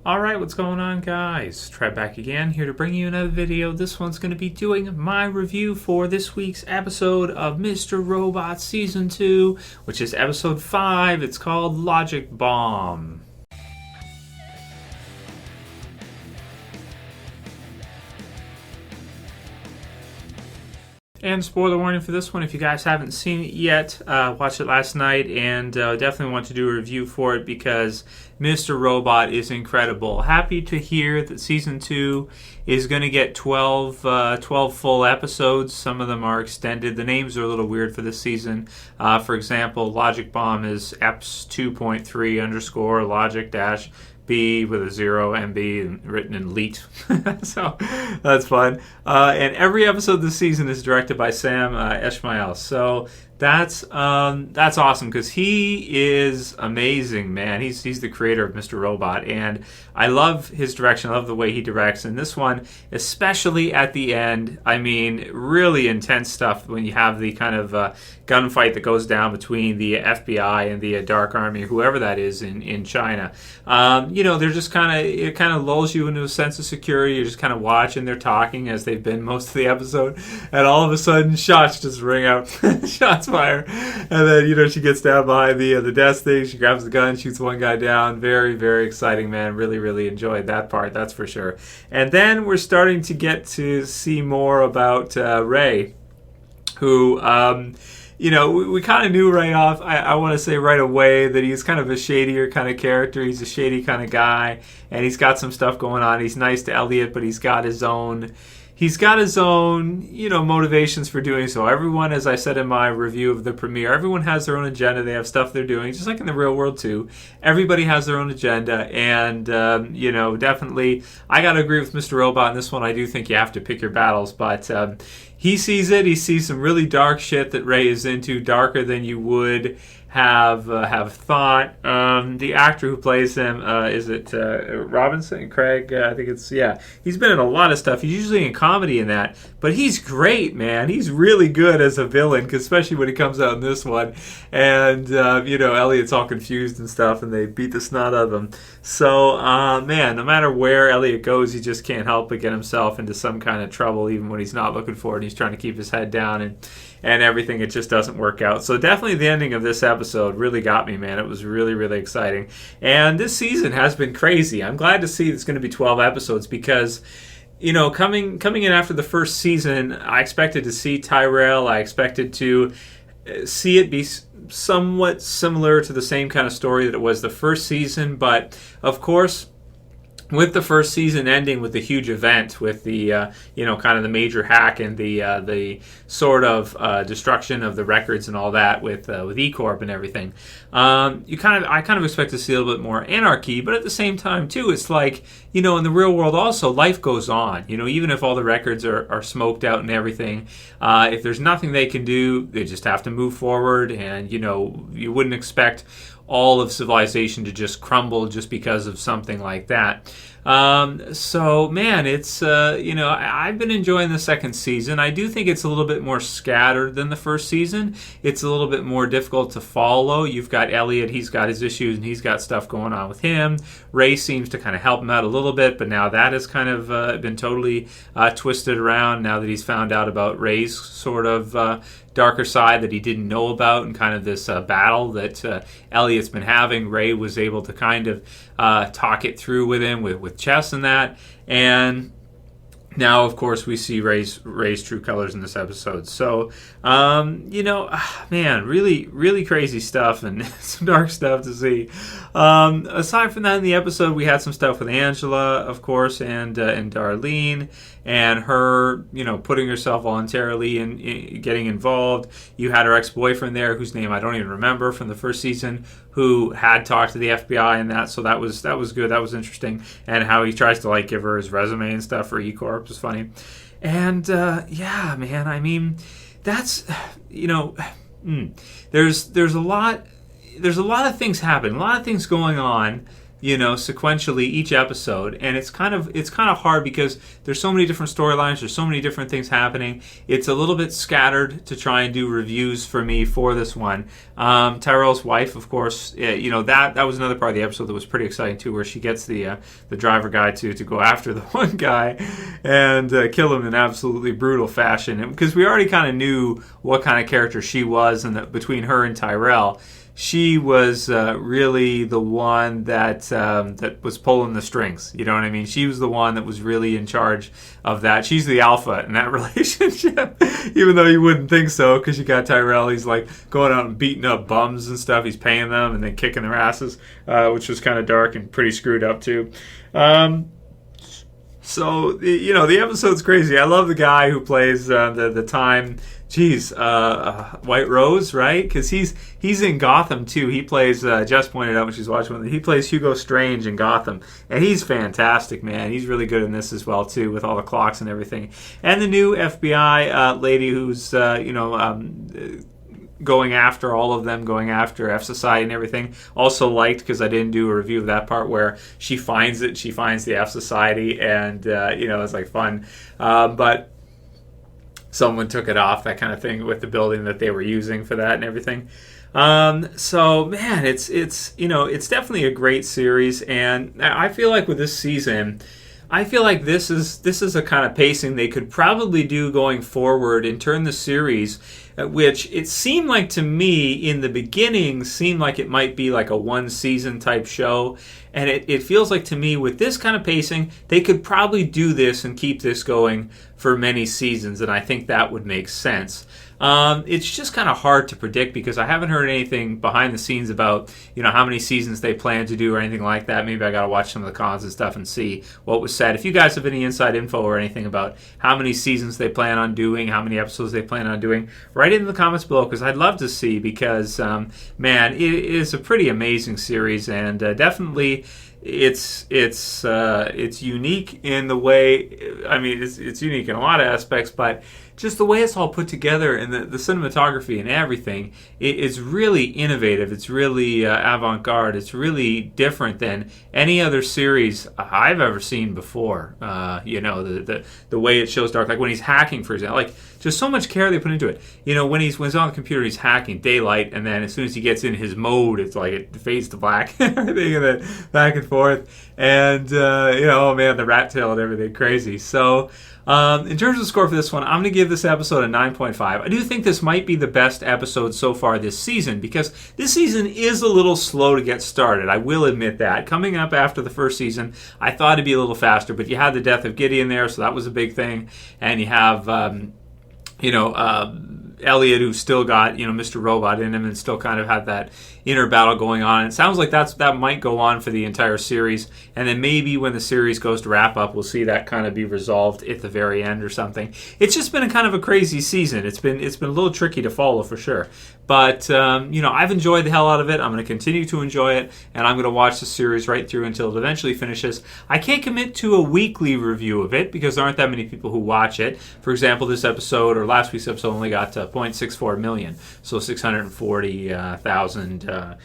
Alright, what's going on, guys? Trev back again, here to bring you another video. This one's going to be doing my review for this week's episode of Mr. Robot Season 2, which is episode 5. It's called Logic Bomb. And spoiler warning for this one, if you guys haven't seen it yet, watched it last night, and definitely want to do a review for it because Mr. Robot is incredible. Happy to hear that Season 2 is going to get 12 full episodes. Some of them are extended. The names are a little weird for this season. For example, Logic Bomb is EPS 2.3 underscore logic dash B with a 0 MB written in leet. So that's fun. And every episode this season is directed by Sam Esmail. So that's awesome because he is amazing, man. He's the creator of Mr. Robot, and I love his direction. I love the way he directs. And this one, especially at the end, I mean, really intense stuff when you have the kind of gunfight that goes down between the FBI and the Dark Army, whoever that is in China. They're just it kind of lulls you into a sense of security. You're just kind of watching. They're talking as they've been most of the episode, and all of a sudden, shots just ring out. Shots fire, and then she gets down behind the desk thing. She grabs the gun, shoots one guy down. Very, very exciting, man. Really enjoyed that part, that's for sure. And then we're starting to get to see more about Ray, who we kind of knew right off, I want to say right away, that he's kind of a shadier kind of character. He's a shady kind of guy, and he's got some stuff going on. He's nice to Elliot, but he's got his own motivations for doing so. Everyone, as I said in my review of the premiere, everyone has their own agenda. They have stuff they're doing, just like in the real world too. Everybody has their own agenda, and definitely, I gotta agree with Mr. Robot in this one. I do think you have to pick your battles, but he sees it. He sees some really dark shit that Ray is into, darker than you would have thought. The actor who plays him, is it Robinson? Craig? I think it's, yeah. He's been in a lot of stuff. He's usually in comedy in that, but he's great, man. He's really good as a villain, especially when he comes out in this one. And, Elliot's all confused and stuff, and they beat the snot out of him. So, man, no matter where Elliot goes, he just can't help but get himself into some kind of trouble, even when he's not looking for it. He's trying to keep his head down and everything. It just doesn't work out. So definitely the ending of this episode really got me, man. It was really exciting. And this season has been crazy. I'm glad to see it's going to be 12 episodes because, coming in after the first season, I expected to see Tyrell. I expected to see it be somewhat similar to the same kind of story that it was the first season. But, of course, with the first season ending with the huge event, with the kind of the major hack and the sort of destruction of the records and all that with E Corp and everything, I kind of expect to see a little bit more anarchy, but at the same time too, it's like in the real world also life goes on. Even if all the records are smoked out and everything, if there's nothing they can do, they just have to move forward, and you wouldn't expect all of civilization to just crumble just because of something like that. So, man, it's, I've been enjoying the second season. I do think it's a little bit more scattered than the first season. It's a little bit more difficult to follow. You've got Elliot, he's got his issues, and he's got stuff going on with him. Ray seems to kind of help him out a little bit, but now that has kind of been totally twisted around now that he's found out about Ray's sort of darker side that he didn't know about, and kind of this battle that Elliot's been having. Ray was able to kind of talk it through with him with chess and that, and now of course we see Ray's true colors in this episode. So man, really crazy stuff and some dark stuff to see. Aside from that, in the episode we had some stuff with Angela, of course, and Darlene, and her, putting herself voluntarily in getting involved. You had her ex-boyfriend there, whose name I don't even remember, from the first season, who had talked to the FBI and that, so that was good. That was interesting. And how he tries to give her his resume and stuff for E Corp was funny. And yeah, man, I mean, that's there's a lot of things happening, a lot of things going on. sequentially each episode, and it's kind of hard because there's so many different storylines, there's so many different things happening. It's a little bit scattered to try and do reviews for me for this one. Tyrell's wife, of course, that was another part of the episode that was pretty exciting too, where she gets the driver guy to go after the one guy and kill him in absolutely brutal fashion, and because we already kind of knew what kind of character she was, and that between her and Tyrell, she was really the one that was pulling the strings. You know what I mean? She was the one that was really in charge of that. She's the alpha in that relationship, even though you wouldn't think so, because you got Tyrell. He's like going out and beating up bums and stuff. He's paying them and then kicking their asses, which was kind of dark and pretty screwed up too. So the episode's crazy. I love the guy who plays the time. White Rose, right? Because he's in Gotham too. He plays. Jess pointed out when she's watching. He plays Hugo Strange in Gotham, and he's fantastic, man. He's really good in this as well too, with all the clocks and everything. And the new FBI lady who's going after all of them, going after F Society and everything. Also liked, because I didn't do a review of that part, where she finds the F Society, and it's like fun, but someone took it off, that kind of thing, with the building that they were using for that and everything. So man, it's definitely a great series, and I feel like with this season, this is a kind of pacing they could probably do going forward and turn the series, which it seemed like to me in the beginning seemed like it might be like a one season type show, and it feels like to me with this kind of pacing they could probably do this and keep this going for many seasons, and I think that would make sense. It's just kind of hard to predict because I haven't heard anything behind the scenes about how many seasons they plan to do or anything like that. Maybe I got to watch some of the cons and stuff and see what was said. If you guys have any inside info or anything about how many seasons they plan on doing, how many episodes they plan on doing, write it in the comments below, because I'd love to see, because man, it is a pretty amazing series, and definitely it's unique in the way, I mean, it's unique in a lot of aspects, but just the way it's all put together, and the cinematography and everything, it's really innovative. It's really avant-garde. It's really different than any other series I've ever seen before. The way it shows dark, like when he's hacking, for example, like just so much care they put into it. When he's on the computer, he's hacking daylight, and then as soon as he gets in his mode, it's like it fades to black, everything, and then back and forth, and oh man, the rat tail and everything, crazy. So. In terms of the score for this one, I'm going to give this episode a 9.5. I do think this might be the best episode so far this season, because this season is a little slow to get started. I will admit that. Coming up after the first season, I thought it'd be a little faster, but you had the death of Gideon there, so that was a big thing. And you have, Elliot, who's still got, Mr. Robot in him, and still kind of had that inner battle going on. And it sounds like that might go on for the entire series, and then maybe when the series goes to wrap up, we'll see that kind of be resolved at the very end or something. It's just been a kind of a crazy season. It's been a little tricky to follow for sure. But, I've enjoyed the hell out of it. I'm going to continue to enjoy it, and I'm going to watch the series right through until it eventually finishes. I can't commit to a weekly review of it because there aren't that many people who watch it. For example, this episode, or last week's episode, only got 0.64 million, so 640,000,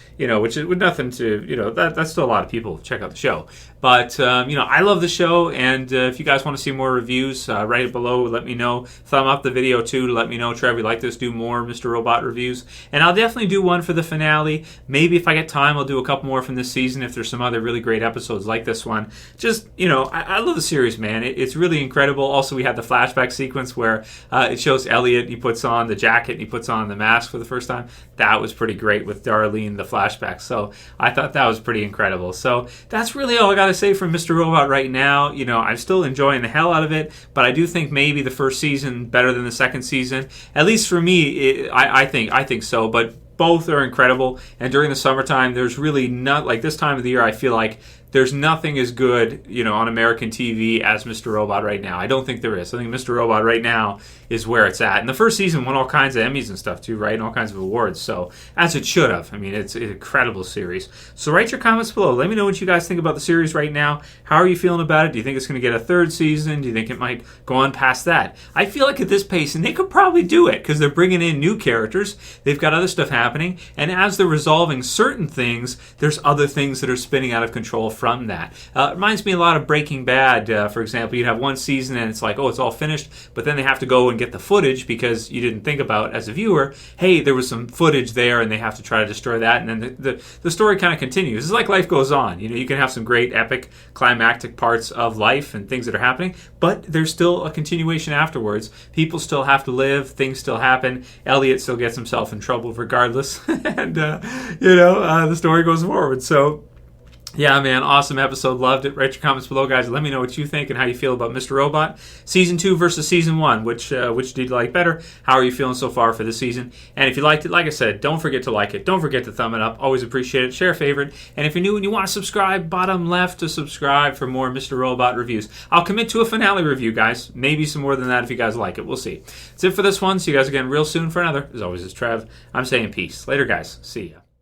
which is with nothing to, that's still a lot of people who check out the show. But, I love the show, and if you guys want to see more reviews, write it below, let me know. Thumb up the video, too, to let me know, Trev, you like this, do more Mr. Robot reviews. And I'll definitely do one for the finale. Maybe if I get time, I'll do a couple more from this season if there's some other really great episodes like this one. Just, I love the series, man. It's really incredible. Also, we had the flashback sequence where it shows Elliot, he puts on the jacket and he puts on the mask for the first time. That was pretty great with Darlene, the flashback. So I thought that was pretty incredible. So that's really all I got to say from Mr. Robot right now. I'm still enjoying the hell out of it, but I do think maybe the first season better than the second season. At least for me, I think so, but both are incredible. And during the summertime, there's really not, like this time of the year, I feel like there's nothing as good, on American TV as Mr. Robot right now. I don't think there is. I think Mr. Robot right now is where it's at. And the first season won all kinds of Emmys and stuff too, right? And all kinds of awards. So, as it should have. I mean, it's an incredible series. So write your comments below. Let me know what you guys think about the series right now. How are you feeling about it? Do you think it's going to get a third season? Do you think it might go on past that? I feel like at this pace, and they could probably do it because they're bringing in new characters. They've got other stuff happening. And as they're resolving certain things, there's other things that are spinning out of control from that. It reminds me a lot of Breaking Bad, for example. You'd have one season and it's like, oh, it's all finished, but then they have to go and get the footage because you didn't think about, as a viewer, hey, there was some footage there and they have to try to destroy that, and then the story kind of continues. It's like life goes on. You can have some great epic climactic parts of life and things that are happening, but there's still a continuation afterwards. People still have to live, things still happen. Elliot still gets himself in trouble regardless, and the story goes forward. So yeah, man, awesome episode. Loved it. Write your comments below, guys. Let me know what you think and how you feel about Mr. Robot. Season 2 versus Season 1. Which did you like better? How are you feeling so far for the season? And if you liked it, like I said, don't forget to like it. Don't forget to thumb it up. Always appreciate it. Share a favorite. And if you're new and you want to subscribe, bottom left to subscribe for more Mr. Robot reviews. I'll commit to a finale review, guys. Maybe some more than that if you guys like it. We'll see. That's it for this one. See you guys again real soon for another. As always, it's Trev. I'm saying peace. Later, guys. See ya.